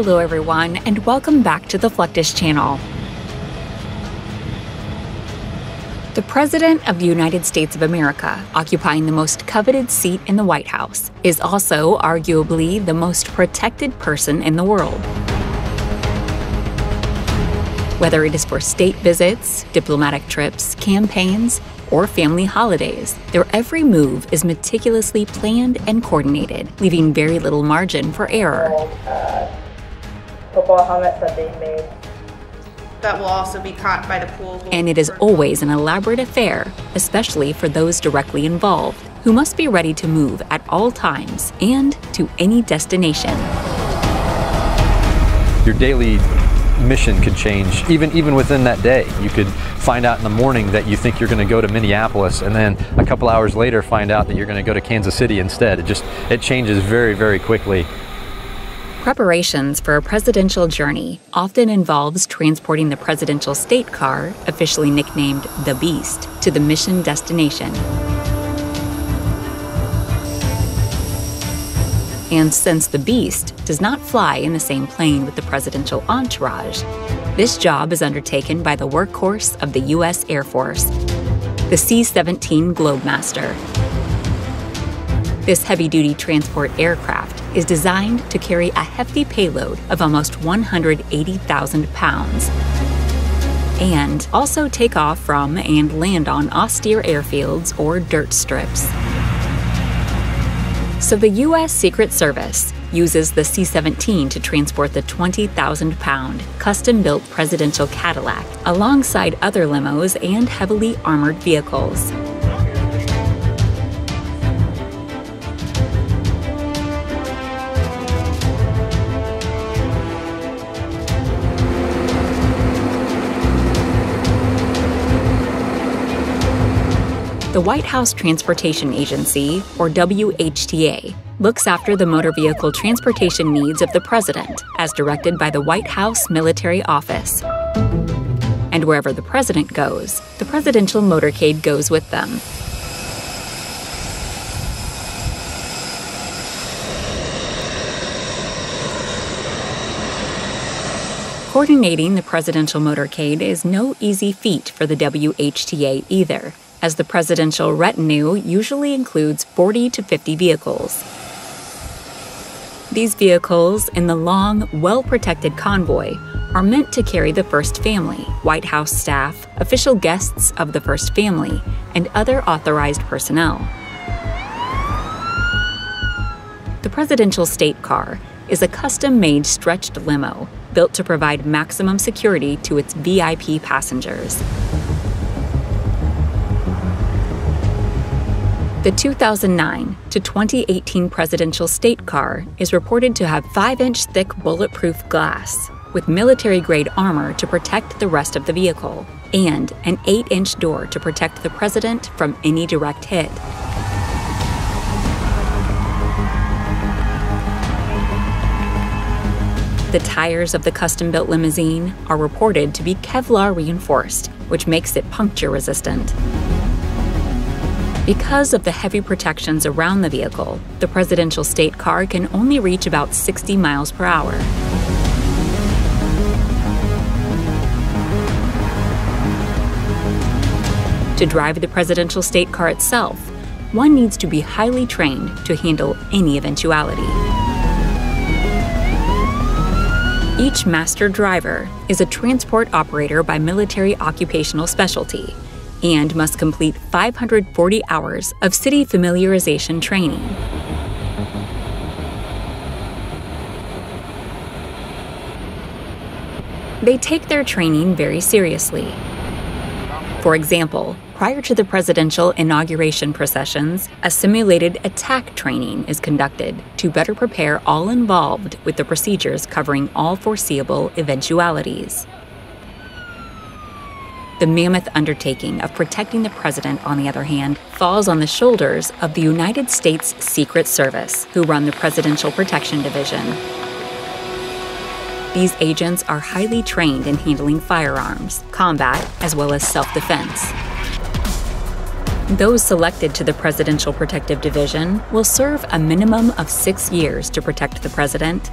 Hello everyone, and welcome back to the Fluctus channel. The President of the United States of America, occupying the most coveted seat in the White House, is also arguably the most protected person in the world. Whether it is for state visits, diplomatic trips, campaigns, or family holidays, their every move is meticulously planned and coordinated, leaving very little margin for error. Football helmets that they made. That will also be caught by the pool. And it is always an elaborate affair, especially for those directly involved, who must be ready to move at all times and to any destination. Your daily mission could change, even within that day. You could find out in the morning that you think you're going to go to Minneapolis, and then a couple hours later find out that you're going to go to Kansas City instead. It changes very, very quickly. Preparations for a presidential journey often involves transporting the presidential state car, officially nicknamed the Beast, to the mission destination. And since the Beast does not fly in the same plane with the presidential entourage, this job is undertaken by the workhorse of the U.S. Air Force, the C-17 Globemaster. This heavy-duty transport aircraft is designed to carry a hefty payload of almost 180,000 pounds and also take off from and land on austere airfields or dirt strips. So the U.S. Secret Service uses the C-17 to transport the 20,000-pound, custom-built presidential Cadillac alongside other limos and heavily armored vehicles. The White House Transportation Agency, or WHTA, looks after the motor vehicle transportation needs of the president, as directed by the White House Military Office. And wherever the president goes, the presidential motorcade goes with them. Coordinating the presidential motorcade is no easy feat for the WHTA either, as the presidential retinue usually includes 40 to 50 vehicles. These vehicles, in the long, well-protected convoy, are meant to carry the First Family, White House staff, official guests of the First Family, and other authorized personnel. The presidential state car is a custom-made stretched limo built to provide maximum security to its VIP passengers. The 2009 to 2018 presidential state car is reported to have 5-inch thick bulletproof glass, with military-grade armor to protect the rest of the vehicle, and an 8-inch door to protect the president from any direct hit. The tires of the custom-built limousine are reported to be Kevlar reinforced, which makes it puncture-resistant. Because of the heavy protections around the vehicle, the presidential state car can only reach about 60 miles per hour. To drive the presidential state car itself, one needs to be highly trained to handle any eventuality. Each master driver is a transport operator by military occupational specialty and must complete 540 hours of city familiarization training. They take their training very seriously. For example, prior to the presidential inauguration processions, a simulated attack training is conducted to better prepare all involved with the procedures covering all foreseeable eventualities. The mammoth undertaking of protecting the president, on the other hand, falls on the shoulders of the United States Secret Service, who run the Presidential Protection Division. These agents are highly trained in handling firearms, combat, as well as self-defense. Those selected to the Presidential Protective Division will serve a minimum of 6 years to protect the president,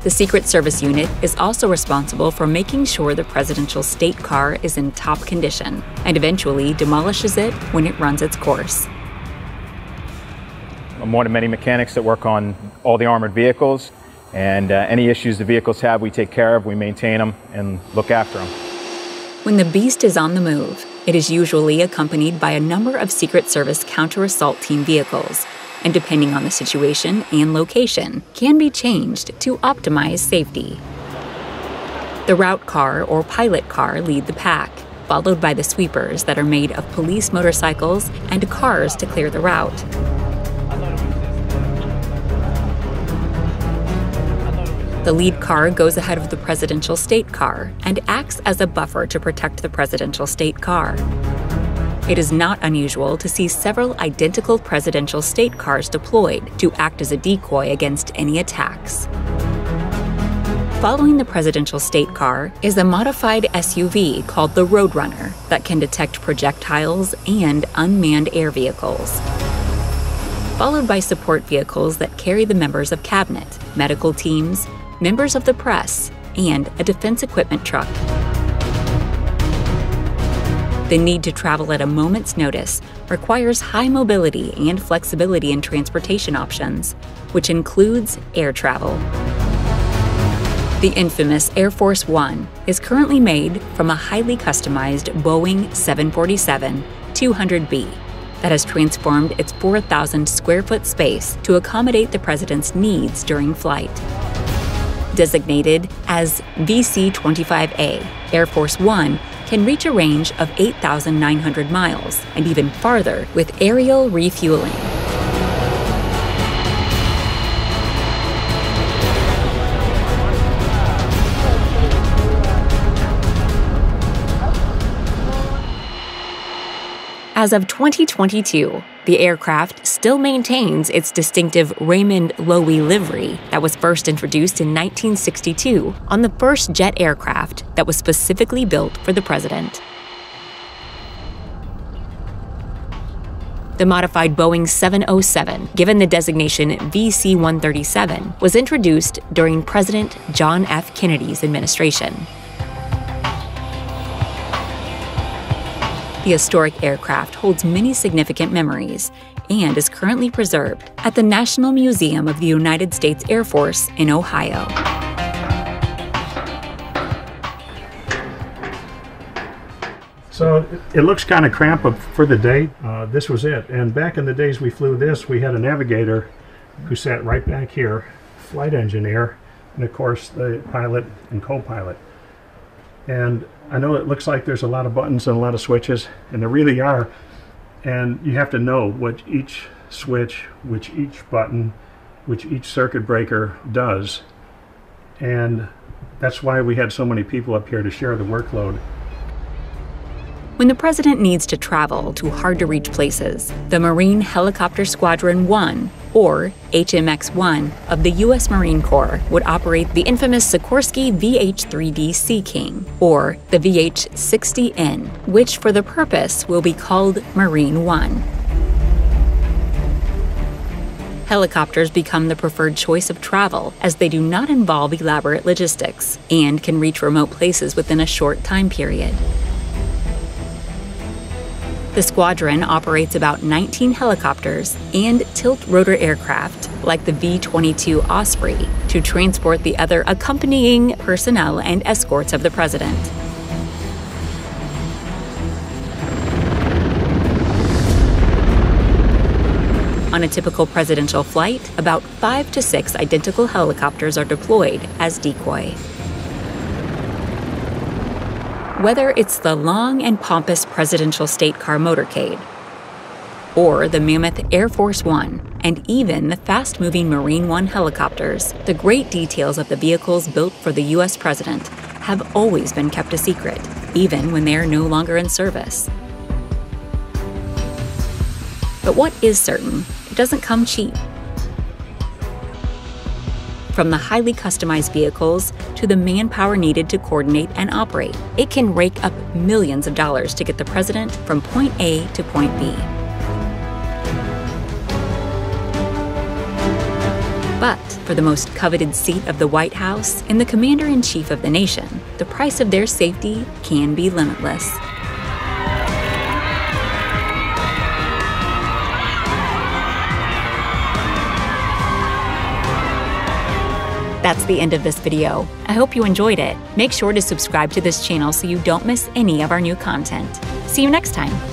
The Secret Service unit is also responsible for making sure the presidential state car is in top condition and eventually demolishes it when it runs its course. I'm one of many mechanics that work on all the armored vehicles, and any issues the vehicles have, we take care of, we maintain them, and look after them. When the beast is on the move, it is usually accompanied by a number of Secret Service counter-assault team vehicles, and depending on the situation and location, can be changed to optimize safety. The route car or pilot car lead the pack, followed by the sweepers that are made of police motorcycles and cars to clear the route. The lead car goes ahead of the presidential state car and acts as a buffer to protect the presidential state car. It is not unusual to see several identical presidential state cars deployed to act as a decoy against any attacks. Following the presidential state car is a modified SUV called the Roadrunner that can detect projectiles and unmanned air vehicles, followed by support vehicles that carry the members of cabinet, medical teams, members of the press, and a defense equipment truck. The need to travel at a moment's notice requires high mobility and flexibility in transportation options, which includes air travel. The infamous Air Force One is currently made from a highly customized Boeing 747-200B that has transformed its 4,000 square foot space to accommodate the president's needs during flight. Designated as VC-25A, Air Force One can reach a range of 8,900 miles and even farther with aerial refueling. As of 2022, the aircraft still maintains its distinctive Raymond Loewy livery that was first introduced in 1962 on the first jet aircraft that was specifically built for the president. The modified Boeing 707, given the designation VC-137, was introduced during President John F. Kennedy's administration. The historic aircraft holds many significant memories and is currently preserved at the National Museum of the United States Air Force in Ohio. So it looks kind of cramped, but for the day, this was it. And back in the days we flew this, we had a navigator who sat right back here, flight engineer, and of course the pilot and co-pilot. And I know it looks like there's a lot of buttons and a lot of switches, and there really are. And you have to know what each switch, which each button, which each circuit breaker does. And that's why we had so many people up here to share the workload. When the president needs to travel to hard-to-reach places, the Marine Helicopter Squadron 1, or HMX-1, of the U.S. Marine Corps would operate the infamous Sikorsky VH-3D Sea King, or the VH-60N, which for the purpose will be called Marine 1. Helicopters become the preferred choice of travel as they do not involve elaborate logistics and can reach remote places within a short time period. The squadron operates about 19 helicopters and tilt-rotor aircraft, like the V-22 Osprey, to transport the other accompanying personnel and escorts of the president. On a typical presidential flight, about 5 to 6 identical helicopters are deployed as decoy. Whether it's the long and pompous presidential state car motorcade, or the mammoth Air Force One, and even the fast-moving Marine One helicopters, the great details of the vehicles built for the U.S. president have always been kept a secret, even when they are no longer in service. But what is certain, it doesn't come cheap. From the highly customized vehicles to the manpower needed to coordinate and operate, it can rake up millions of dollars to get the president from point A to point B. But for the most coveted seat of the White House and the Commander-in-Chief of the nation, the price of their safety can be limitless. That's the end of this video. I hope you enjoyed it. Make sure to subscribe to this channel so you don't miss any of our new content. See you next time.